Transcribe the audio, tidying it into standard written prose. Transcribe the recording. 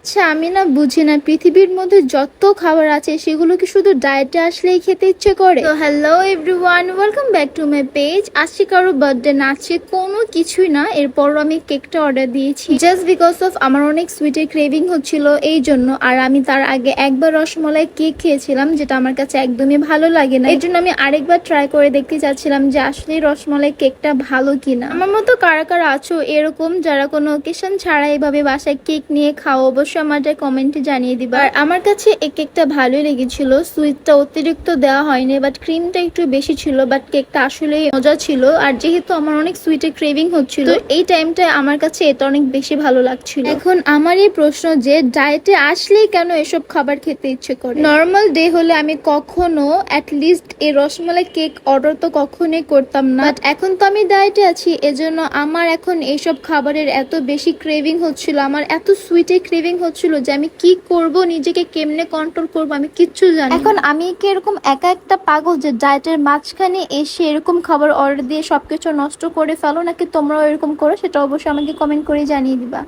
আচ্ছা, আমি না বুঝি না পৃথিবীর মধ্যে যত খাবার আছে সেগুলো কি শুধু ডায়েটে আসলেই খেতে ইচ্ছে করে? তো hello everyone, welcome back to my page. আজকে কারো বার্থডে না, আছে কোনো কিছুই না, এরপরও আমি কেকটা অর্ডার দিয়েছি জাস্ট বিকজ অফ আমার অনেক সুইটের ক্রেভিং হচ্ছিল এই জন্য। আর আমি তার আগে একবার রসমালাই কেক খেয়েছিলাম, যেটা আমার কাছে একদমই ভালো লাগে না। এই জন্য আমি আরেকবার ট্রাই করে দেখতে চাচ্ছিলাম যে আসলে রসমালাই কেকটা ভালো কিনা। আমার মতো কারা কারা আছো এরকম যারা কোনো অকেশন ছাড়া এভাবে বাসায় কেক নিয়ে খাও, অবশ্যই আমাদের কমেন্টে জানিয়ে দিবা। আর আমার কাছে এই কেকটা ভালোই লেগেছিল, সুইটটা অতিরিক্ত দেওয়া হয়নি, বাট ক্রিমটা একটু বেশি ছিল, বাট কেকটা আসলে মজা ছিল। আর যেহেতু আমার অনেক সুইটের ক্রেভিং হচ্ছিল, তো এই টাইমটায় আমার কাছে এটা অনেক বেশি ভালো লাগছিল। এখন আমার এই প্রশ্ন যে ডায়েটে আসলেই কেন এসব খাবার খেতে ইচ্ছে করে? নর্মাল ডে হলে আমি কখনো অ্যাটলিস্ট এই রসমালাই কেক অর্ডার তো কখনোই করতাম না, বাট এখন তো আমি ডায়েটে আছি, এজন্য আমার এখন এইসব খাবারের এত বেশি ক্রেভিং হচ্ছিল, আমার এত সুইটের ক্রেভিং হচ্ছিল যে আমি কি করব, নিজেকে কেমনে কন্ট্রোল করব আমি কিচ্ছু জানি না। এখন আমি কি এরকম একা একটা পাগল যে ডায়েটের মাঝখানে এসে এরকম খাবার অর্ডার দিয়ে সবকিছু নষ্ট করে ফেলো, নাকি তোমরাও এরকম করো? সেটা অবশ্যই আমাকে কমেন্ট করে জানিয়ে দিবা।